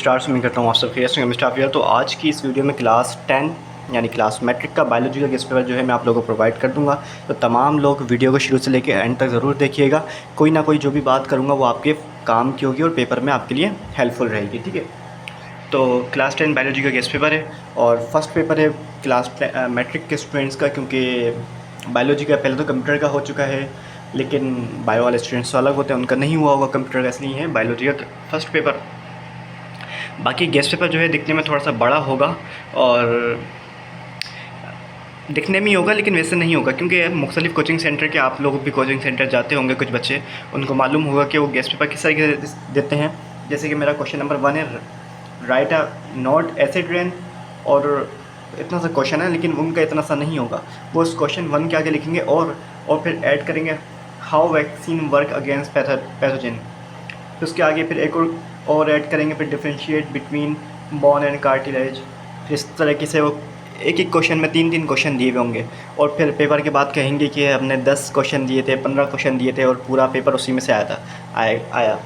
Start में करता हूँ आप सब खैरियत से मिस्टर आफिया। तो आज की इस वीडियो में क्लास 10 यानी क्लास मैट्रिक का बायोलॉजी का गेस्ट पेपर जो है मैं आप लोगों को प्रोवाइड कर दूंगा। तो तमाम लोग वीडियो को शुरू से लेकर एंड तक ज़रूर देखिएगा। कोई ना कोई जो भी बात करूँगा वो आपके काम की होगी और पेपर में आपके लिए हेल्पफुल रहेगी, ठीक है। तो क्लास 10 बायोलॉजी का गेस्ट पेपर है और फर्स्ट पेपर है क्लास मैट्रिक के स्टूडेंट्स का, क्योंकि बायोलॉजी का पहले तो कंप्यूटर का हो चुका है, लेकिन बायो वाले स्टूडेंट्स तो अलग होते हैं, उनका नहीं हुआ होगा कंप्यूटर का, इसलिए है बायोलॉजी का फर्स्ट पेपर। बाकी गेस्ट पेपर जो है दिखने में थोड़ा सा बड़ा होगा और दिखने में ही होगा, लेकिन वैसे नहीं होगा, क्योंकि मुख्तलिफ़ कोचिंग सेंटर के आप लोग भी कोचिंग सेंटर जाते होंगे, कुछ बच्चे उनको मालूम होगा कि वो गेस्ट पेपर किस तरीके से देते हैं। जैसे कि मेरा क्वेश्चन नंबर 1 है, right a not acid rain, और इतना सा क्वेश्चन है, लेकिन उनका इतना सा नहीं होगा। वो उस क्वेश्चन 1 के आगे लिखेंगे और फिर ऐड करेंगे how vaccine work against pathogen. फिर उसके आगे फिर एक और ऐड करेंगे, फिर differentiate between bone and cartilage. इस तरीके से वो एक एक क्वेश्चन में 3-3 क्वेश्चन दिए हुए होंगे, और फिर पेपर के बाद कहेंगे कि हमने 10 क्वेश्चन दिए थे, 15 क्वेश्चन दिए थे, और पूरा पेपर उसी में से आया।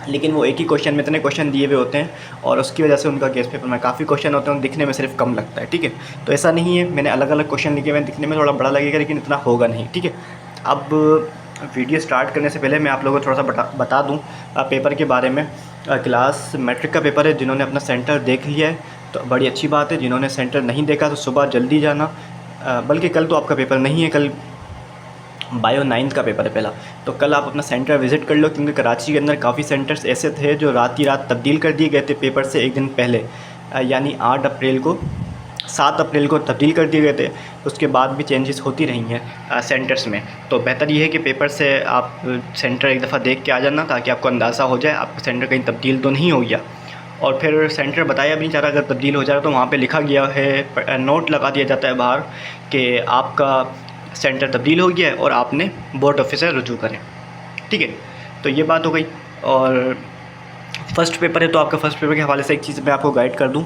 लेकिन वो एक ही क्वेश्चन में इतने क्वेश्चन दिए हुए होते हैं, और उसकी वजह से उनका गेस्ट पेपर में काफ़ी क्वेश्चन होते हैं, दिखने में सिर्फ कम लगता है, ठीक है। तो ऐसा नहीं है, मैंने अलग अलग क्वेश्चन लिखे हुए, दिखने में थोड़ा बड़ा लगेगा लेकिन इतना होगा नहीं, ठीक है। अब वीडियो स्टार्ट करने से पहले मैं आप लोगों को थोड़ा सा बता दूं पेपर के बारे में। क्लास मैट्रिक का पेपर है, जिन्होंने अपना सेंटर देख लिया है तो बड़ी अच्छी बात है, जिन्होंने सेंटर नहीं देखा तो सुबह जल्दी जाना, बल्कि कल तो आपका पेपर नहीं है, कल बायो 9th का पेपर है पहला। तो कल आप अपना सेंटर विज़िट कर लो, क्योंकि कराची के अंदर काफ़ी सेंटर्स ऐसे थे जो रात ही रात तब्दील कर दिए गए थे पेपर से एक दिन पहले, यानी 7 अप्रैल को तब्दील कर दिए गए थे। उसके बाद भी चेंजेस होती रही हैं सेंटर्स में। तो बेहतर ये है कि पेपर से आप सेंटर एक दफ़ा देख के आ जाना, ताकि आपको अंदाज़ा हो जाए आपका सेंटर कहीं तब्दील तो नहीं हो गया। और फिर सेंटर बताया भी नहीं जा रहा, अगर तब्दील हो जाए तो वहाँ पे लिखा गया है, नोट लगा दिया जाता है बाहर कि आपका सेंटर तब्दील हो गया है और आपने बोर्ड ऑफिस से रुजू करें, ठीक है। तो ये बात हो गई। और फर्स्ट पेपर है तो आपका फर्स्ट पेपर के हवाले से एक चीज़ मैं आपको गाइड कर दूं,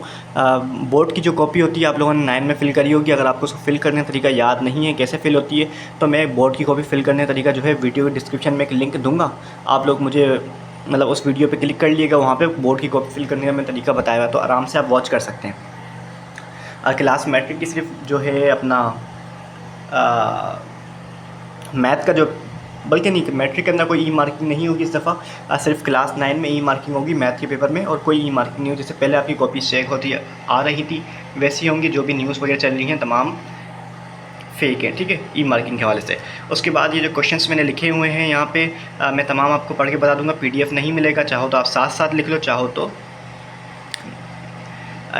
बोर्ड की जो कॉपी होती है आप लोगों ने 9 में फ़िल करी होगी। अगर आपको उसको फ़िल करने का तरीका याद नहीं है कैसे फ़िल होती है, तो मैं बोर्ड की कॉपी फ़िल करने का तरीका जो है वीडियो के डिस्क्रिप्शन में एक लिंक दूँगा, आप लोग मुझे मतलब उस वीडियो पे क्लिक कर लीजिएगा, वहाँ पे बोर्ड की कॉपी फ़िल करने का मैं तरीका बताया हुआ, तो आराम से आप वॉच कर सकते हैं। क्लास मैट्रिक की सिर्फ जो है अपना मैथ का जो, बल्कि नहीं, मैट्रिक के अंदर कोई ई मार्किंग नहीं होगी इस दफ़ा, सिर्फ क्लास 9 में ई मार्किंग होगी मैथ के पेपर में, और कोई ई मार्किंग नहीं होगी। जैसे पहले आपकी कॉपी चेक होती आ रही थी वैसी होंगी, जो भी न्यूज़ वगैरह चल रही हैं तमाम फेक है, ठीक है, ई मार्किंग के हवाले से। उसके बाद ये जो क्वेश्चंस मैंने लिखे हुए हैं यहाँ पे मैं तमाम आपको पढ़ के बता दूंगा। PDF नहीं मिलेगा, चाहो तो आप साथ साथ लिख लो, चाहो तो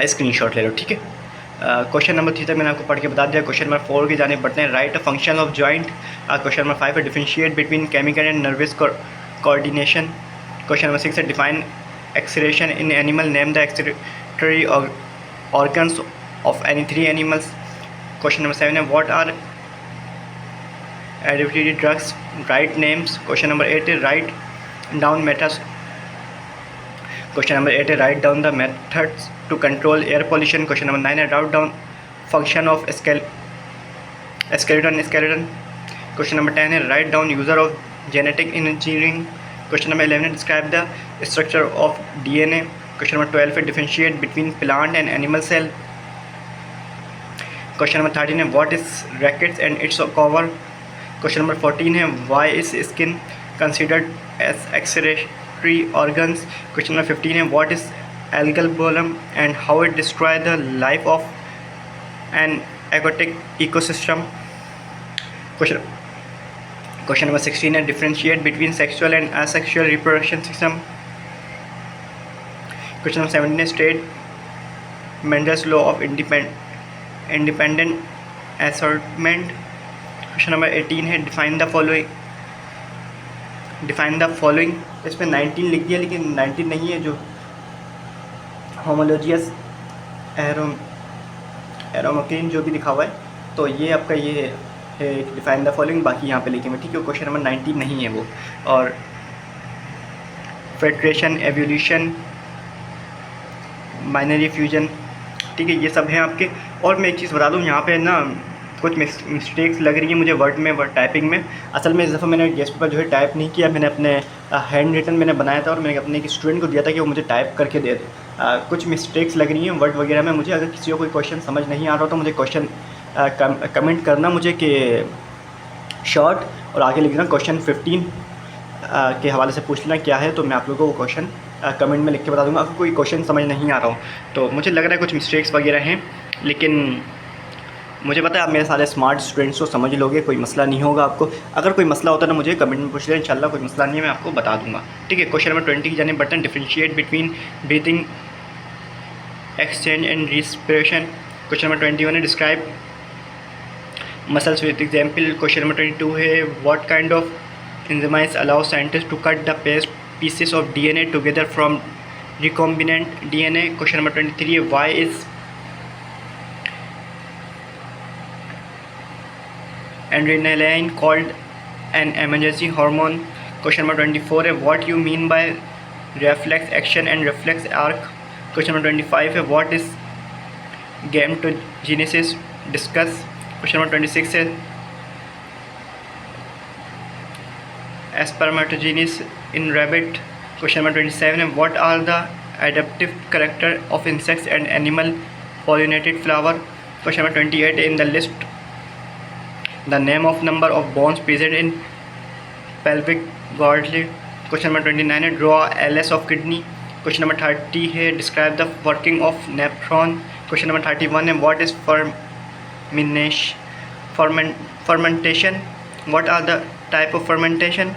स्क्रीनशॉट ले लो, ठीक है। क्वेश्चन नंबर 3 तक मैंने आपको पढ़ के बता दिया। क्वेश्चन नंबर 4 की जाने बढ़ते हैं। Write a function of joint. Question number 5 है differentiate between chemical and nervous coordination. Question number 6 है define excretion in animal, name the excretory organs of any 3 animals. Question number 7 है what are additive drugs, write names. Question number 8 है write down methods. Question number 8 है write down the methods to control air pollution. Question number 9 है write down function of skeleton. Question number 10 है write down user of genetic engineering. Question number 11 है describe the structure of DNA। Question number 12 है differentiate between plant and animal cell. Question number 13 है what is rickets and its cover. Question number 14 है why is skin considered as excretory organs. Question number 15 है what is algal bloom and how it destroy the life of an aquatic ecosystem. Question number 16 है differentiate between sexual and asexual reproduction system. Question number 17 है state Mendel's law of independent assortment. Question number 18 है define the following. इसमें 19 लिख दिया, लेकिन 19 नहीं है, जो होमोलॉजियस एरोमोकेन जो भी लिखा हुआ है, तो ये आपका ये है डिफाइन द फॉलोइंग, बाकी यहाँ पे लिखे हुए, ठीक है। क्वेश्चन नंबर 19 नहीं है वो। और फेडरेशन, एवोल्यूशन, बाइनरी फ्यूजन, ठीक है, ये सब हैं आपके। और मैं एक चीज़ बता दूँ, यहाँ पे ना कुछ मिस्टेक्स लग रही हैं मुझे वर्ड में, वर्ड टाइपिंग में। असल में इस दफ़ा मैंने गेस्ट पेपर जो है टाइप नहीं किया, मैंने अपने हैंड रिटन मैंने बनाया था और मैंने अपने एक स्टूडेंट को दिया था कि वो मुझे टाइप करके दे दे। कुछ मिस्टेक्स लग रही हैं वर्ड वगैरह में मुझे। अगर किसी को कोई क्वेश्चन समझ नहीं आ रहा तो मुझे क्वेश्चन कमेंट करना मुझे कि शॉर्ट और आगे लिखना क्वेश्चन 15 के हवाले से पूछ लेना क्या है, तो मैं आप लोगों को क्वेश्चन कमेंट में लिख के बता दूंगा। अगर कोई क्वेश्चन समझ नहीं आ रहा हो तो मुझे लग रहा है कुछ मिस्टेक्स वगैरह हैं, लेकिन मुझे पता है आप मेरे सारे स्मार्ट स्टूडेंट्स को समझ लोगे, कोई मसला नहीं होगा आपको। अगर कोई मसला होता है ना मुझे कमेंट में पूछ लें, इंशाल्लाह कोई मसला नहीं है, मैं आपको बता दूंगा। ठीक है, क्वेश्चन नंबर 20 की जाने बढ़ते हैं। Differentiate between breathing, exchange and respiration. Question number 21 है describe muscles with example. Question number 22 है what kind of enzymes allow scientist to cut the pieces of DNA together from recombinant DNA। Question number 23 है why is adrenaline called an emergency hormone। Question number 24 है what you mean by reflex action and reflex arc। Question number 25 है what is gametogenesis, discuss। Question number 26 है spermatogenesis in rabbit। Question number 27 है what are the adaptive character of insects and animal pollinated flower। Question number 28 in the list the name of number of bones present in pelvic girdle। Question number 29 है draw LS of kidney। Question number 30 है describe the working of nephron। Question number 31 है what is fermentation, what are the type of fermentation,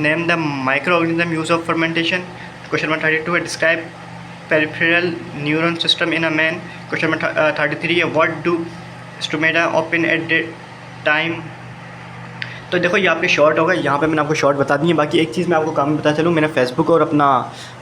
name the microorganism use of fermentation। Question number 32 है describe peripheral neuron system in a man। Question number 33 है what do stomata open at the time. तो देखो ये आपके short होगा, यहाँ पे मैंने आपको शॉर्ट बता दी है। बाकी एक चीज़ मैं आपको काम बता चलूँ, मैंने फेसबुक और अपना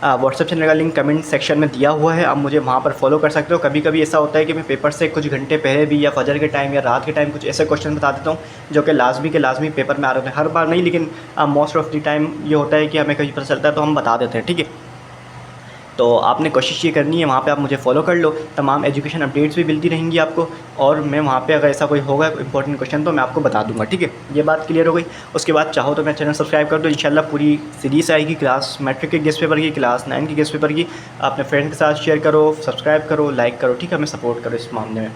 व्हाट्सएप चैनल का लिंक कमेंट सेक्शन में दिया हुआ है, आप मुझे वहाँ पर फॉलो कर सकते हो। कभी कभी ऐसा होता है कि मैं पेपर से कुछ घंटे पहले भी या फजर के टाइम या रात के टाइम कुछ ऐसे क्वेश्चन बता देता हूँ जो कि लाजमी के लाजमी पेपर में आ रहे हैं। हर बार नहीं, लेकिन मोस्ट ऑफ द टाइम ये होता है कि हमें कहीं पता चलता है तो हम बता देते हैं। ठीक है, तो आपने कोशिश ये करनी है, वहाँ पे आप मुझे फॉलो कर लो, तमाम एजुकेशन अपडेट्स भी मिलती रहेंगी आपको, और मैं वहाँ पे अगर ऐसा कोई होगा इंपॉर्टेंट क्वेश्चन तो मैं आपको बता दूंगा। ठीक है, ये बात क्लियर हो गई। उसके बाद चाहो तो मेरा चैनल सब्सक्राइब कर दो, इंशाल्लाह पूरी सीरीज़ आएगी क्लास मैट्रिक के गेस्ट पेपर की, क्लास 9 के गेस्ट पेपर की। अपने फ्रेंड के साथ शेयर करो, सब्सक्राइब करो, लाइक करो। ठीक है, हमें सपोर्ट करो इस मामले में।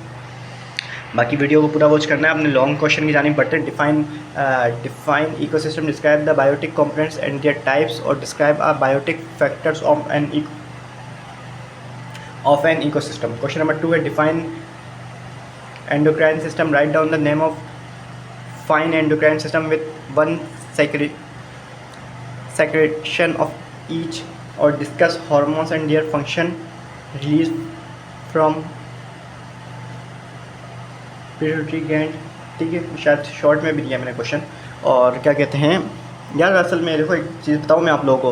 बाकी वीडियो को पूरा वॉच करना है। अपने लॉन्ग क्वेश्चन की जानिब बढ़ते हैं। Define ecosystem, describe the biotic components and their types, और describe biotic factors of an ecosystem। Question number 2 है define endocrine system, write down the name of fine endocrine system with one secretion of each, or discuss hormones and their function, release from pituitary gland। ठीक है, शायद short में भी दिया मैंने question. और क्या कहते हैं यार, असल में देखो एक चीज़ बताऊँ मैं आप लोगों को,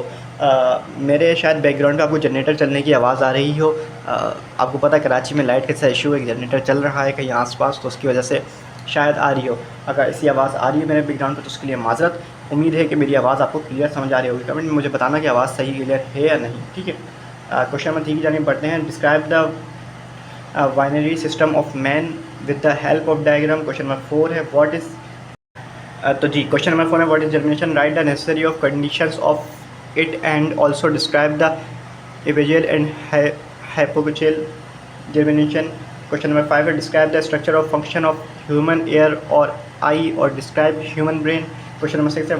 मेरे शायद बैकग्राउंड पे आपको जनरेटर चलने की आवाज़ आ रही हो। आपको पता है कराची में लाइट का इशू है, जनरेटर चल रहा है कहीं आसपास, तो उसकी वजह से शायद आ रही हो। अगर ऐसी आवाज़ आ रही है मेरे बैकग्राउंड पे तो उसके लिए माजरत। उम्मीद है कि मेरी आवाज़ आपको क्लियर समझ आ रही होगी। कमेंट में मुझे बताना कि आवाज़ सही क्लियर है या नहीं। ठीक है, क्वेश्चन नंबर 3 की जानिब बढ़ते हैं। Describe the binary system of man with the help of diagram. Question number 4 है व्हाट इज़ तो जी क्वेश्चन नंबर 4 है what is germination, right the necessary of conditions of it and also describe the apical and hypothetical germination। Question number 5 है describe the structure of function of human ear or eye, or describe human brain। Question number 6 है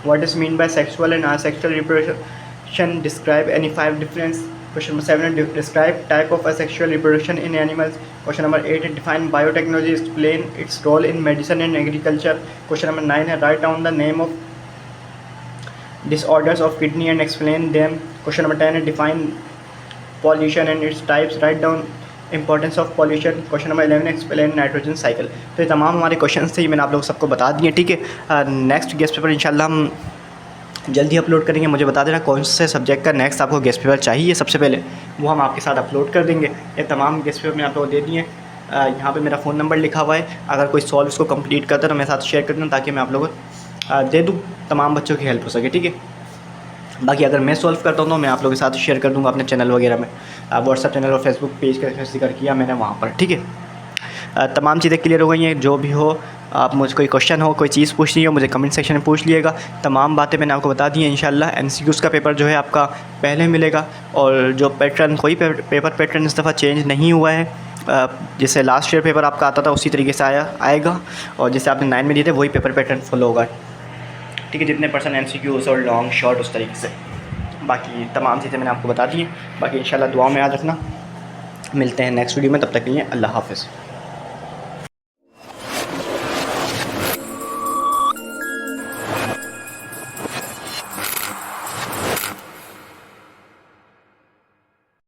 what is mean by sexual and asexual reproduction, describe any 5 difference। Question number 7 है describe type of asexual reproduction in animals। Question number 8 है define biotechnology, explain its role in medicine and agriculture। Question number 9 है write down the name of disorders of kidney and explain them। Question number 10 है define pollution and its types, write down importance of pollution। Question number 11 explain nitrogen cycle। तो ये तमाम हमारे question थे, मैंने आप लोग सबको बता दिए। ठीक है, नेक्स्ट गेस्ट पेपर इंशाल्लाह हम जल्दी अपलोड करेंगे। मुझे बता देना कौन से सब्जेक्ट का नेक्स्ट आपको गेस्ट पेपर चाहिए, सबसे पहले वो हम आपके साथ अपलोड कर देंगे। ये तमाम गेस्ट पेपर मैंने आप लोगों को दे दिए। यहाँ पे मेरा फ़ोन नंबर लिखा हुआ है, अगर कोई सॉल्व इसको कंप्लीट करता है तो मेरे साथ शेयर कर देना ताकि मैं आप लोगों को दे दूँ, तमाम बच्चों की हेल्प हो सके। ठीक है, बाकी अगर मैं सॉल्व करता हूँ तो मैं आप लोगों के साथ शेयर कर दूँगा अपने चैनल वगैरह में, व्हाट्सएप चैनल और फेसबुक पेज का जिक्र किया मैंने वहाँ पर। ठीक है, तमाम चीज़ें क्लियर हो गई हैं। जो भी हो, आप मुझे कोई क्वेश्चन हो, कोई चीज़ पूछनी हो, मुझे कमेंट सेक्शन में पूछ लिएगा। तमाम बातें मैंने आपको बता दी हैं। इंशाल्लाह एमसीक्यूज़ का पेपर जो है आपका पहले मिलेगा, और जो पैटर्न, कोई पेपर पैटर्न इस दफ़ा चेंज नहीं हुआ है। जैसे लास्ट ईयर पेपर आपका आता था उसी तरीके से आएगा, और जैसे आपने 9 में दिए थे वही पेपर पैटर्न फॉलो होगा। ठीक है, जितने परसेंट एमसीक्यूज़ और लॉन्ग शॉर्ट उस तरीके से, बाकी तमाम चीज़ें मैंने आपको बता दी हैं। बाकी इंशाल्लाह दुआ में याद रखना। मिलते हैं नेक्स्ट वीडियो में, तब तक के लिए अल्लाह हाफ़िज़।